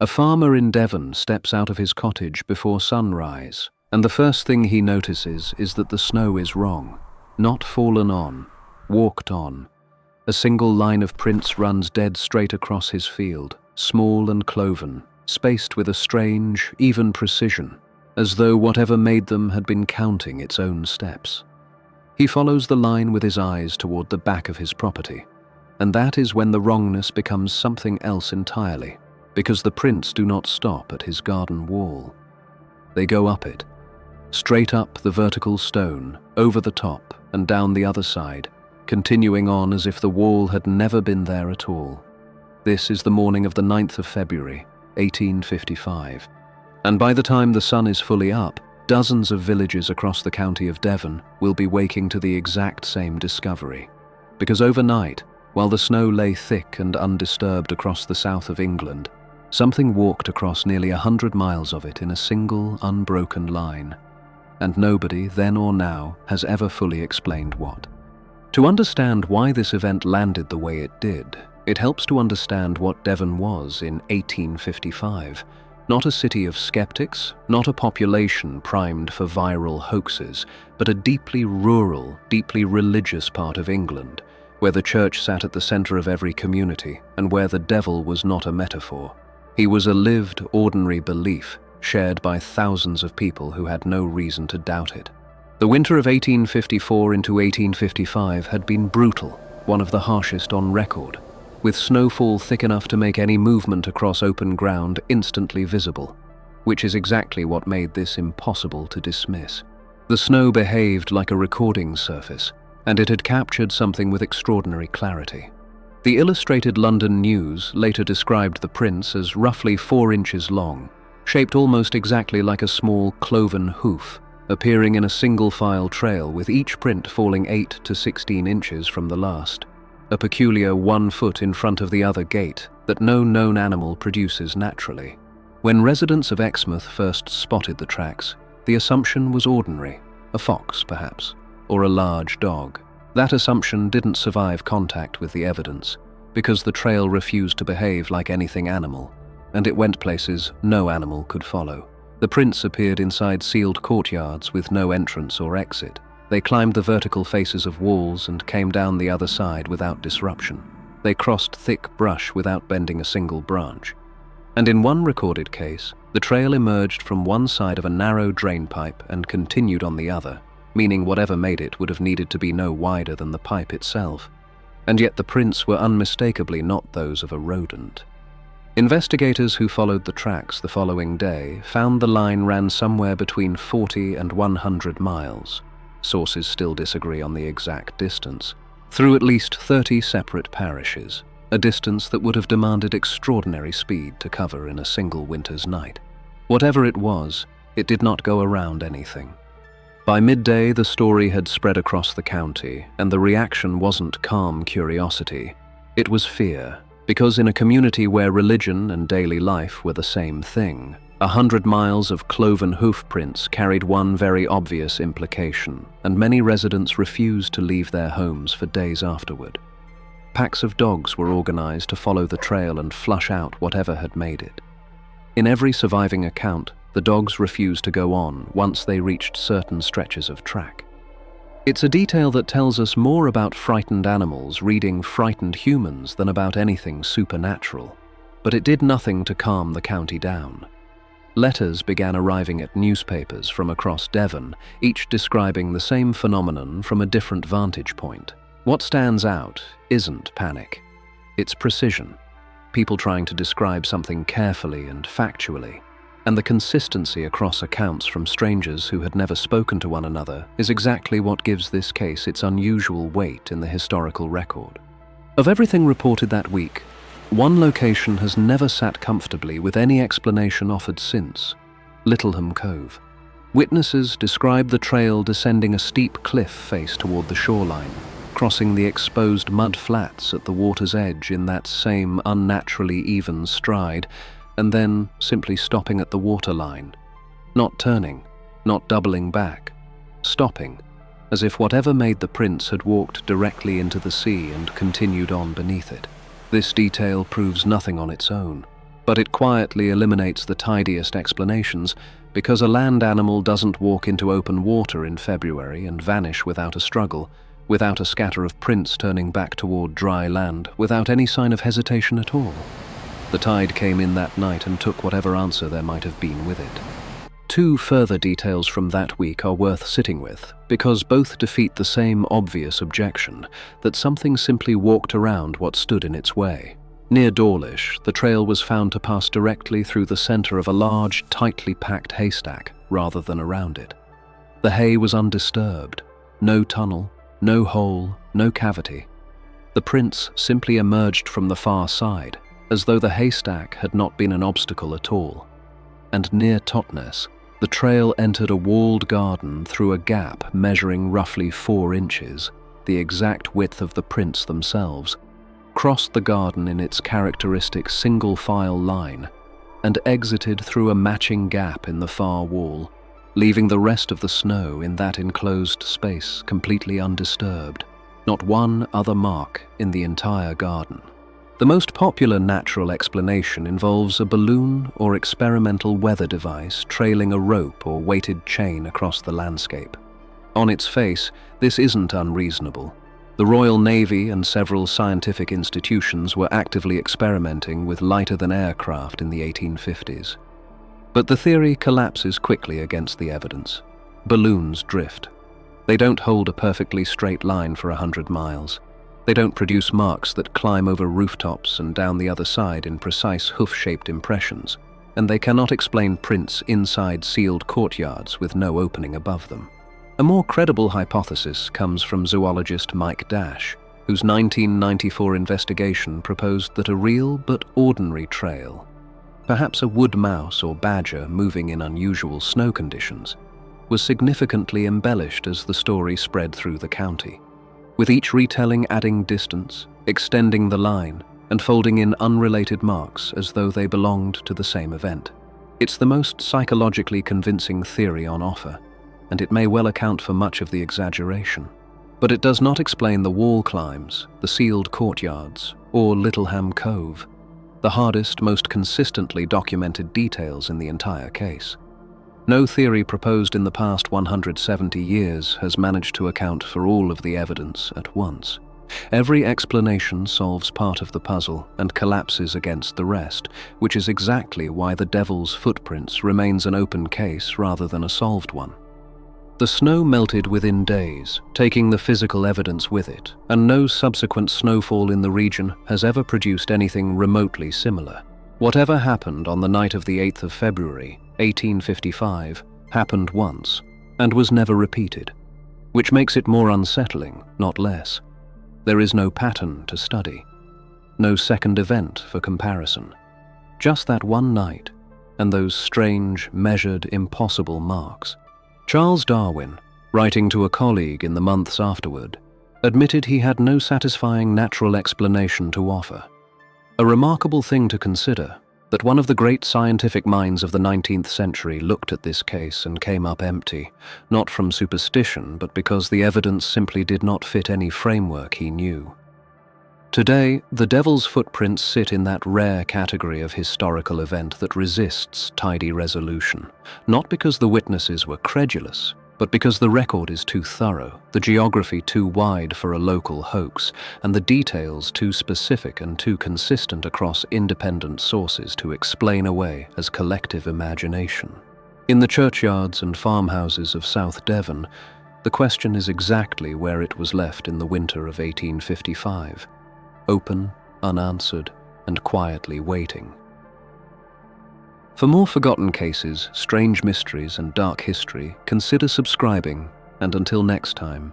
A farmer in Devon steps out of his cottage before sunrise, and the first thing he notices is that the snow is wrong. Not fallen on, walked on. A single line of prints runs dead straight across his field, small and cloven, spaced with a strange, even precision, as though whatever made them had been counting its own steps. He follows the line with his eyes toward the back of his property, and that is when the wrongness becomes something else entirely, because the prints do not stop at his garden wall. They go up it, straight up the vertical stone, over the top and down the other side, continuing on as if the wall had never been there at all. This is the morning of the 9th of February, 1855, and by the time the sun is fully up, dozens of villages across the county of Devon will be waking to the exact same discovery. Because overnight, while the snow lay thick and undisturbed across the south of England, something walked across nearly 100 miles of it in a single, unbroken line. And nobody, then or now, has ever fully explained what. To understand why this event landed the way it did, it helps to understand what Devon was in 1855. Not a city of skeptics, not a population primed for viral hoaxes, but a deeply rural, deeply religious part of England, where the church sat at the center of every community and where the devil was not a metaphor. He was a lived, ordinary belief, shared by thousands of people who had no reason to doubt it. The winter of 1854 into 1855 had been brutal, one of the harshest on record, with snowfall thick enough to make any movement across open ground instantly visible, which is exactly what made this impossible to dismiss. The snow behaved like a recording surface, and it had captured something with extraordinary clarity. The Illustrated London News later described the prints as roughly 4 inches long, shaped almost exactly like a small cloven hoof, appearing in a single-file trail with each print falling 8 to 16 inches from the last, a peculiar 1 foot in front of the other gait that no known animal produces naturally. When residents of Exmouth first spotted the tracks, the assumption was ordinary, a fox perhaps, or a large dog. That assumption didn't survive contact with the evidence, because the trail refused to behave like anything animal, and it went places no animal could follow. The prints appeared inside sealed courtyards with no entrance or exit. They climbed the vertical faces of walls and came down the other side without disruption. They crossed thick brush without bending a single branch. And in one recorded case, the trail emerged from one side of a narrow drain pipe and continued on the other, meaning whatever made it would have needed to be no wider than the pipe itself. And yet the prints were unmistakably not those of a rodent. Investigators who followed the tracks the following day found the line ran somewhere between 40 and 100 miles. Sources still disagree on the exact distance, through at least 30 separate parishes, a distance that would have demanded extraordinary speed to cover in a single winter's night. Whatever it was, it did not go around anything. By midday, the story had spread across the county, and the reaction wasn't calm curiosity. It was fear, because in a community where religion and daily life were the same thing, 100 miles of cloven hoofprints carried one very obvious implication, and many residents refused to leave their homes for days afterward. Packs of dogs were organized to follow the trail and flush out whatever had made it. In every surviving account, the dogs refused to go on once they reached certain stretches of track. It's a detail that tells us more about frightened animals reading frightened humans than about anything supernatural, but it did nothing to calm the county down. Letters began arriving at newspapers from across Devon, each describing the same phenomenon from a different vantage point. What stands out isn't panic, it's precision, people trying to describe something carefully and factually. And the consistency across accounts from strangers who had never spoken to one another is exactly what gives this case its unusual weight in the historical record. Of everything reported that week, one location has never sat comfortably with any explanation offered since: Littleham Cove. Witnesses describe the trail descending a steep cliff face toward the shoreline, crossing the exposed mud flats at the water's edge in that same unnaturally even stride, and then simply stopping at the waterline, not turning, not doubling back, stopping, as if whatever made the prints had walked directly into the sea and continued on beneath it. This detail proves nothing on its own. But it quietly eliminates the tidiest explanations, because a land animal doesn't walk into open water in February and vanish without a struggle, without a scatter of prints turning back toward dry land, without any sign of hesitation at all. The tide came in that night and took whatever answer there might have been with it. Two further details from that week are worth sitting with, because both defeat the same obvious objection, that something simply walked around what stood in its way. Near Dawlish, the trail was found to pass directly through the center of a large, tightly packed haystack, rather than around it. The hay was undisturbed. No tunnel, no hole, no cavity. The prints simply emerged from the far side, as though the haystack had not been an obstacle at all. And near Totnes, the trail entered a walled garden through a gap measuring roughly 4 inches, the exact width of the prints themselves, crossed the garden in its characteristic single-file line, and exited through a matching gap in the far wall, leaving the rest of the snow in that enclosed space completely undisturbed, not one other mark in the entire garden. The most popular natural explanation involves a balloon or experimental weather device trailing a rope or weighted chain across the landscape. On its face, this isn't unreasonable. The Royal Navy and several scientific institutions were actively experimenting with lighter-than-air craft in the 1850s. But the theory collapses quickly against the evidence. Balloons drift. They don't hold a perfectly straight line for 100 miles. They don't produce marks that climb over rooftops and down the other side in precise hoof-shaped impressions, and they cannot explain prints inside sealed courtyards with no opening above them. A more credible hypothesis comes from zoologist Mike Dash, whose 1994 investigation proposed that a real but ordinary trail, perhaps a wood mouse or badger moving in unusual snow conditions, was significantly embellished as the story spread through the county, with each retelling adding distance, extending the line, and folding in unrelated marks as though they belonged to the same event. It's the most psychologically convincing theory on offer, and it may well account for much of the exaggeration. But it does not explain the wall climbs, the sealed courtyards, or Littleham Cove, the hardest, most consistently documented details in the entire case. No theory proposed in the past 170 years has managed to account for all of the evidence at once. Every explanation solves part of the puzzle and collapses against the rest, which is exactly why the Devil's Footprints remains an open case rather than a solved one. The snow melted within days, taking the physical evidence with it, and no subsequent snowfall in the region has ever produced anything remotely similar. Whatever happened on the night of the 8th of February, 1855, happened once, and was never repeated, which makes it more unsettling, not less. There is no pattern to study, no second event for comparison. Just that one night, and those strange, measured, impossible marks. Charles Darwin, writing to a colleague in the months afterward, admitted he had no satisfying natural explanation to offer. A remarkable thing to consider, that one of the great scientific minds of the 19th century looked at this case and came up empty, not from superstition, but because the evidence simply did not fit any framework he knew. Today, the Devil's Footprints sit in that rare category of historical event that resists tidy resolution, not because the witnesses were credulous, but because the record is too thorough, the geography too wide for a local hoax, and the details too specific and too consistent across independent sources to explain away as collective imagination. In the churchyards and farmhouses of South Devon, the question is exactly where it was left in the winter of 1855. Open, unanswered, and quietly waiting. For more forgotten cases, strange mysteries, and dark history, consider subscribing, and until next time,